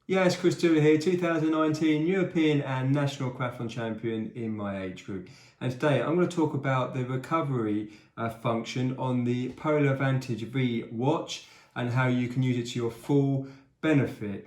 Yes, Christodoulou here, 2019 European and National Triathlon Champion in my age group. And today I'm going to talk about the recovery function on the Polar Vantage V watch and how you can use it to your full benefit.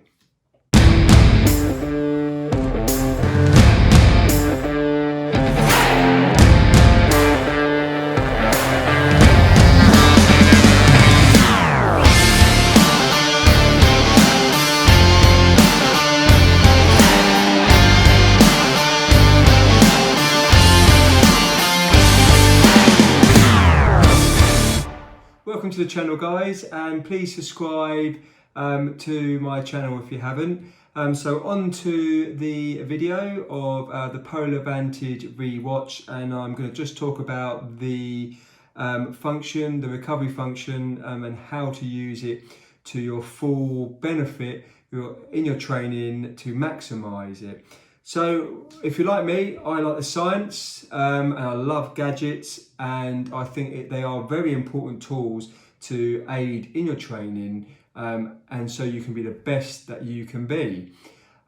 Welcome to the channel, guys, and please subscribe to my channel if you haven't. So on to the video of the Polar Vantage V watch, and I'm going to just talk about the function, the recovery function, and how to use it to your full benefit in your training to maximise it. So if you're like me, I like the science and I love gadgets, and I think they are very important tools to aid in your training, and so you can be the best that you can be.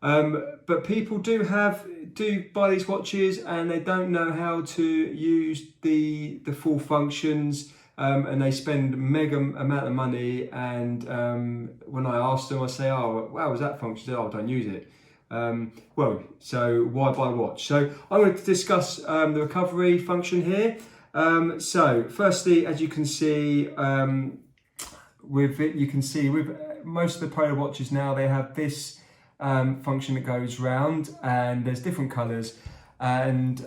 But people do buy these watches and they don't know how to use the full functions, and they spend mega amount of money, and when I ask them, I say, oh, wow, was that function? They say, oh, I don't use it. So why buy a watch? So I'm going to discuss the recovery function here. So firstly, as you can see, with most of the Polar watches now, they have this function that goes round, and there's different colours, and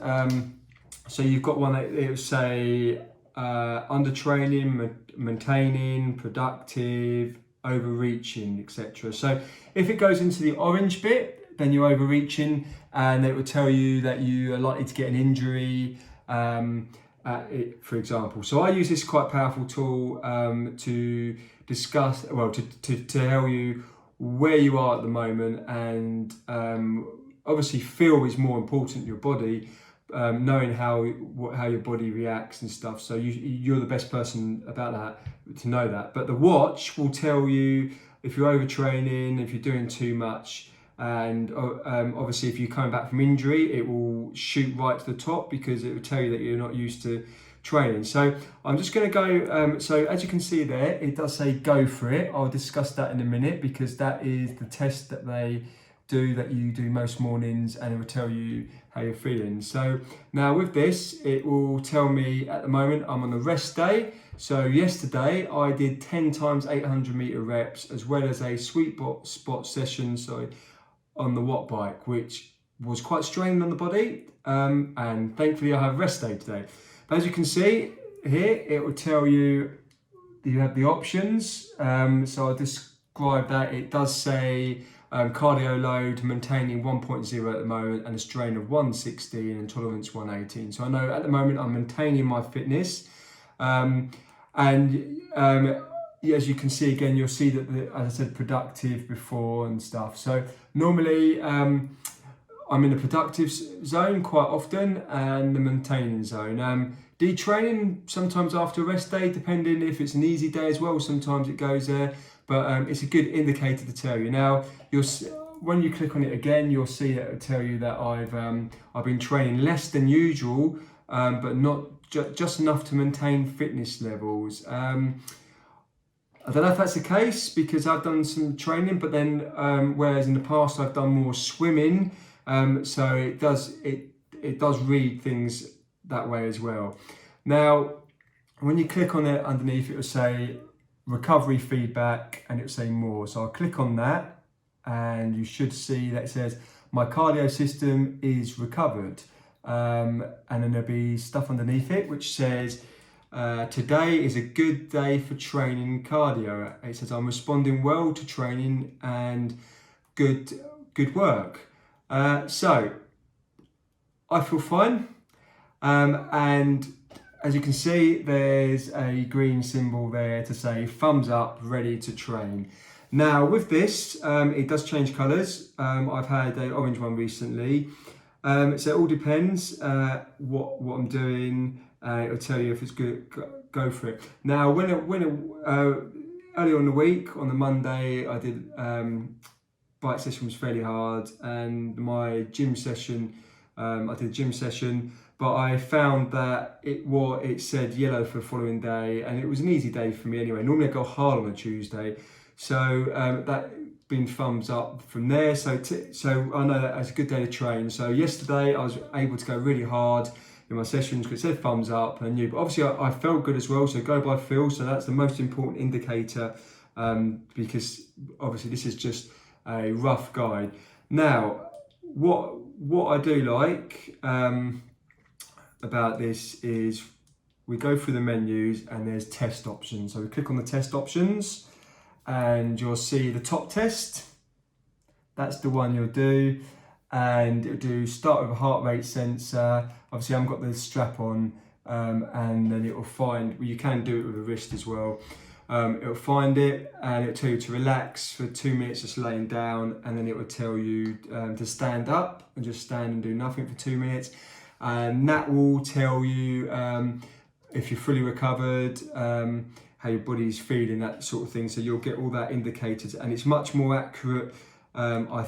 so you've got one that it will say under training, maintaining, productive, overreaching, etc. So if it goes into the orange bit, then you're overreaching, and it will tell you that you are likely to get an injury, for example. So I use this quite powerful tool to discuss, well, to tell you where you are at the moment, and obviously feel is more important in your body, knowing how your body reacts and stuff. So you're the best person about that to know that. But the watch will tell you if you're overtraining, if you're doing too much. And obviously if you're coming back from injury, it will shoot right to the top because it will tell you that you're not used to training. So I'm just going to go, so as you can see there, it does say go for it. I'll discuss that in a minute because that is the test that they do, that you do most mornings, and it will tell you how you're feeling. So now with this, it will tell me at the moment I'm on a rest day. So yesterday I did 10 times 800 meter reps, as well as a sweet spot session on the watt bike, which was quite strained on the body, and thankfully I have a rest day today. But as you can see here, it will tell you have the options. So I'll describe that. It does say cardio load maintaining 1.0 at the moment, and a strain of 116 and tolerance 118. So I know at the moment I'm maintaining my fitness, as you can see again, you'll see that, as I said, productive before and stuff. So normally I'm in the productive zone quite often, and the maintaining zone. Detraining sometimes after a rest day, depending if it's an easy day as well, sometimes it goes there. But it's a good indicator to tell you. Now, when you click on it again, you'll see it will tell you that I've been training less than usual, but not just enough to maintain fitness levels. I don't know if that's the case because I've done some training, but then whereas in the past I've done more swimming, so it does read things that way as well. Now, when you click on it underneath, it will say recovery feedback, and it will say more. So I'll click on that, and you should see that it says my cardio system is recovered, and then there'll be stuff underneath it which says today is a good day for training cardio. It says I'm responding well to training and good work. So I feel fine, and as you can see, there's a green symbol there to say thumbs up, ready to train. Now with this, it does change colours. I've had an orange one recently, so it all depends what I'm doing. It'll tell you if it's good, go for it. Now, earlier on the week, on the Monday, I did bike session was fairly hard, and my gym session, I did a gym session, but I found that it said yellow for the following day, and it was an easy day for me anyway. Normally I go hard on a Tuesday, so that been thumbs up from there. So I know that it's a good day to train. So yesterday I was able to go really hard in my sessions because it said thumbs up, and I knew. But obviously I felt good as well. So go by feel. So that's the most important indicator, because obviously this is just a rough guide. Now, what I do like about this is we go through the menus and there's test options. So we click on the test options and you'll see the top test. That's the one you'll do, and it'll do start with a heart rate sensor. Obviously I haven't got the strap on, and then it will find, well, you can do it with a wrist as well. It'll find it and it'll tell you to relax for 2 minutes just laying down, and then it will tell you to stand up and just stand and do nothing for 2 minutes, and that will tell you if you're fully recovered, how your body's feeling, that sort of thing. So you'll get all that indicators, and it's much more accurate, I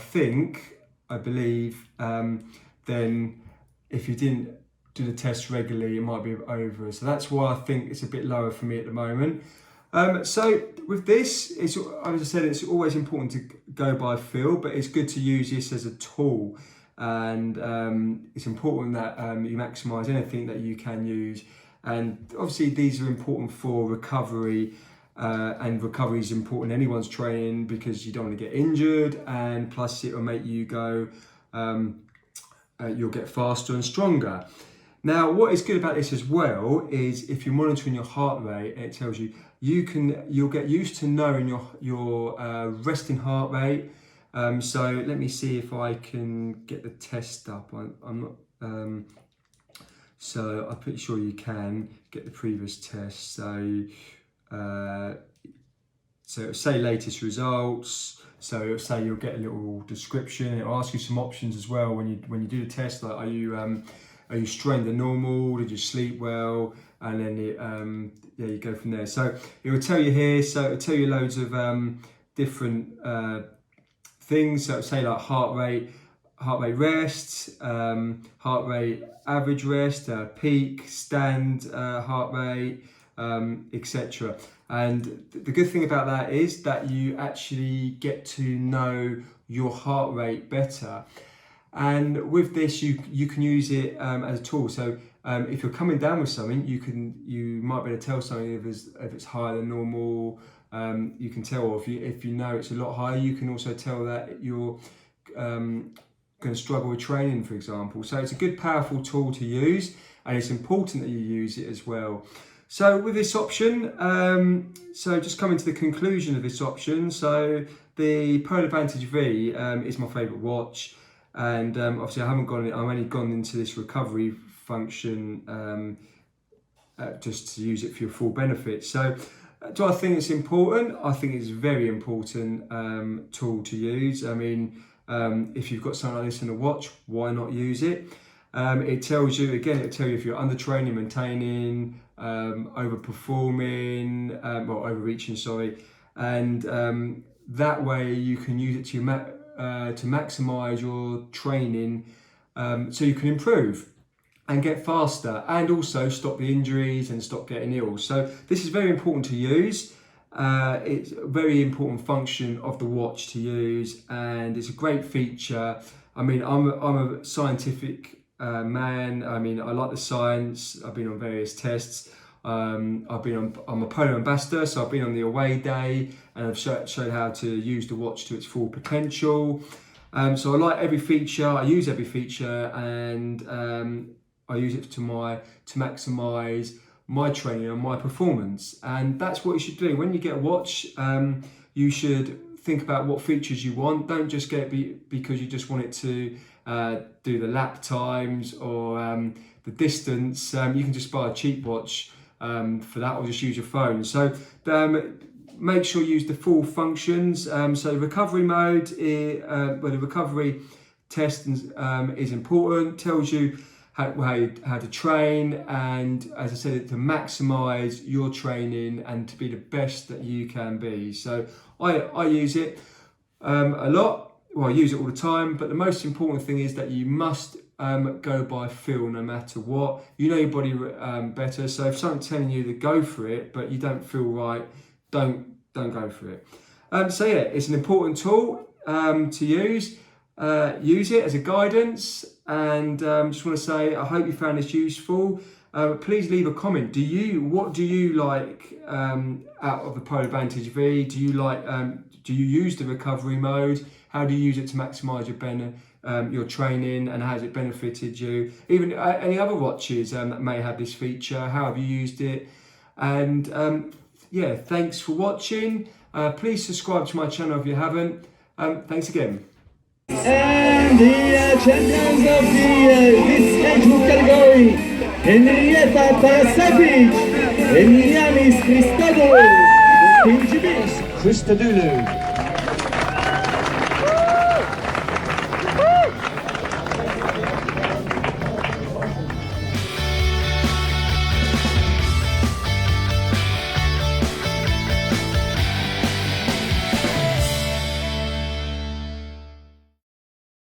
believe, than if you didn't do the test regularly. It might be over. So that's why I think it's a bit lower for me at the moment. So with this, as I said, it's always important to go by feel, but it's good to use this as a tool, and it's important that you maximise anything that you can use. And obviously these are important for recovery, and recovery is important in anyone's training because you don't want to get injured, and plus it will make you go, you'll get faster and stronger. Now, what is good about this as well is if you're monitoring your heart rate, it tells you you'll get used to knowing your resting heart rate. So let me see if I can get the test up. I'm not. So I'm pretty sure you can get the previous test. So it'll say latest results. So it'll say you'll get a little description. It'll ask you some options as well when you do the test, like are you strained than normal? Did you sleep well? And then you go from there. So it will tell you here. So it'll tell you loads of different things. So it'll say like heart rate rest, heart rate average rest, peak, stand heart rate, etc. And the good thing about that is that you actually get to know your heart rate better. And with this, you can use it as a tool. So if you're coming down with something, you might be able to tell something if it's higher than normal. You can tell, or if you know it's a lot higher, you can also tell that you're going to struggle with training, for example. So it's a good, powerful tool to use, and it's important that you use it as well. So with this option, so just coming to the conclusion of this option, so the Polar Vantage V is my favourite watch, and obviously I've only gone into this recovery function just to use it for your full benefit. So do I think it's important? I think it's a very important tool to use. I mean, if you've got something like this in a watch, why not use it? It tells you, again, it'll tell you if you're under training, maintaining, overperforming, overreaching, sorry. And that way you can use it to maximise your training, so you can improve and get faster, and also stop the injuries and stop getting ill. So this is very important to use. It's a very important function of the watch to use, and it's a great feature. I mean, I'm a scientific man. I mean, I like the science. I've been on various tests. I'm a Polar ambassador, so I've been on the away day, and I've showed how to use the watch to its full potential. So I like every feature. I use every feature, and I use it to maximise my training and my performance. And that's what you should do. When you get a watch, you should think about what features you want. Don't just get it because you just want it to do the lap times or the distance. You can just buy a cheap watch for that, or just use your phone. So make sure you use the full functions. So recovery mode, the recovery test is important. Tells you how to train, and as I said, to maximise your training and to be the best that you can be. So I use it a lot well, I use it all the time, but the most important thing is that you must go by feel no matter what. You know your body better, so if someone's telling you to go for it, but you don't feel right, don't go for it. So yeah, it's an important tool to use. Use it as a guidance, and just want to say I hope you found this useful. Please leave a comment. What do you like out of the Polar Vantage V? Do you use the recovery mode? How do you use it to maximise your training, and how has it benefited you? Even any other watches that may have this feature, how have you used it? And yeah, thanks for watching. Please subscribe to my channel if you haven't. Thanks again. And the champions of this age group category, Vantage V, Yiannis, Christodoulou, Vantage V, Christodoulou.